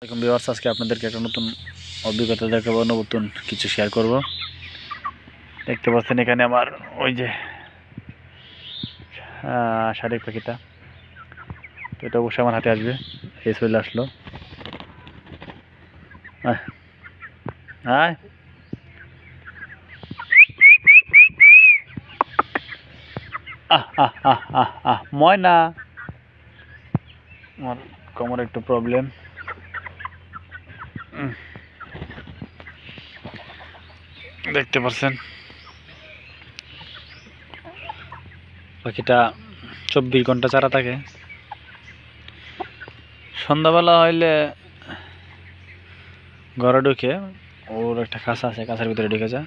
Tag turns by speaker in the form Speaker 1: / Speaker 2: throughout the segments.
Speaker 1: এখন ভিউয়ার্স আজকে আপনাদেরকে একটা নতুন অভিজ্ঞতা দেখাবো, নতুন কিছু শেয়ার করব। দেখতে পাচ্ছেন এখানে আমার ওই যে শালিক পাখিটা, তো এটা অবশ্যই আমার হাতে আসবে। এই চলে আসলো। আয় আয়, আহ আহ আহ আহ আহ ময়না, আমার কোমরে একটু প্রবলেম। দেখতে পাচ্ছেন পাখিটা 24 ঘন্টা চারা থাকে। সন্ধ্যাবেলা হইলে ঘরে ঢুকে, ওর একটা খাঁচা আছে, খাঁচার ভিতরে ঢুকে যায়।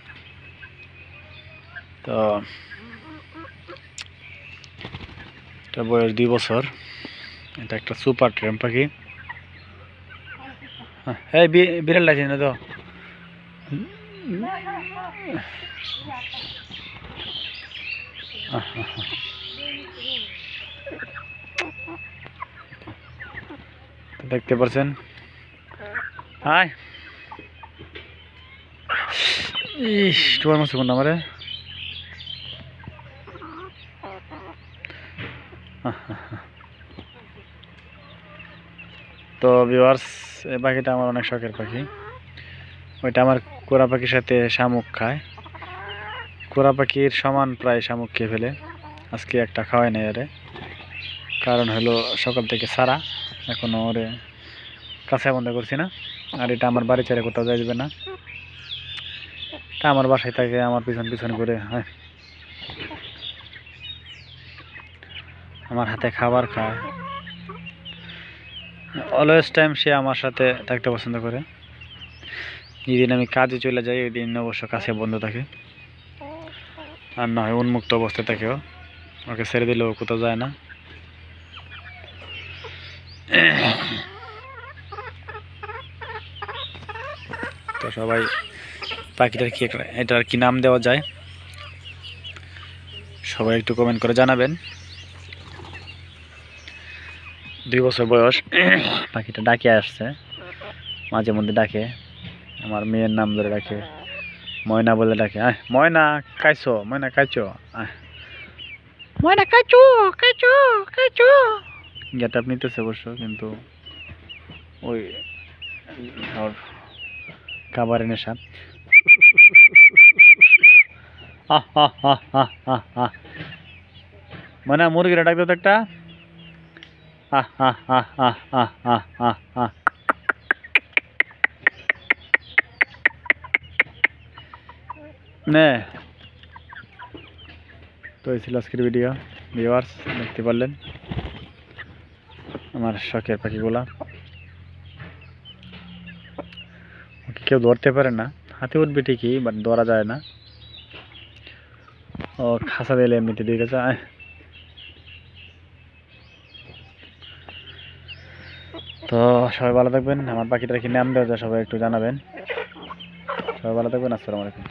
Speaker 1: তো এটা বয়স 2 বছর। এটা একটা সুপার ট্রেম পাখি। এই বিড়াল লাগছে না তো। দেখতে পাচ্ছেন, হাই ইস তোমার মাছ কোন আমারে। তো ভিউয়ার্স, এই পাখিটা আমার অনেক শখের পাখি। ওইটা আমার কোরা পাখির সাথে শামুক খায়। কোরা পাখির সমান প্রায় শামুক খেয়ে ফেলে। আজকে একটা খাওয়াই নাই আরে, কারণ হলো সকাল থেকে সারা, এখনো ওরে কাছে বন্ধ করছি না। আর এটা আমার বাড়ি ছেড়ে কোথাও যাইবে না, এটা আমার বাসায় থাকে, আমার পিছন পিছন করে হয়, আমার হাতে খাবার খায়। অলওয়েজ টাইম সে আমার সাথে থাকতে পছন্দ করে। যেদিন আমি কাজে চলে যাই ওই দিন অবশ্য কাছে বন্ধ থাকে, আর না হয় উন্মুক্ত অবস্থায় থাকেও। ওকে ছেড়ে দিলেও কোথাও যায় না। তো সবাই পাখিটার কি এটার কি নাম দেওয়া যায় সবাই একটু কমেন্ট করে জানাবেন। 2 বছর বয়স, পাখিটা ডাকে আসছে, মাঝে মধ্যে ডাকে, আমার মেয়ের নাম ধরে ডাকে, ময়না বলে ডাকে। আয় ময়না খাইছো, ময়না খাইছো, আয় ময়না খাইছো, খাইছো, খাইছো। গেট আপ নিতেছে অবশ্য, কিন্তু ওই ওর খাবারের নেশা। মানে মুরগিরা ডাক দিত একটা, নে। তো এই ছিল আজকের ভিডিও। ভিউয়ার্স দেখতে পারলেন আমার শখের পাখিগুলা। ওকে কেউ ধরতে পারে না, হাতে উঠবে ঠিকই, বাট ধরা যায় না। ও খাঁচা দিলে এমনিতে দিকে যায়। তো সবাই ভালো থাকবেন। আমার পাখিটার কি নাম দেওয়া যায় সবাই একটু জানাবেন। সবাই ভালো থাকবেন। আসসালামু আলাইকুম।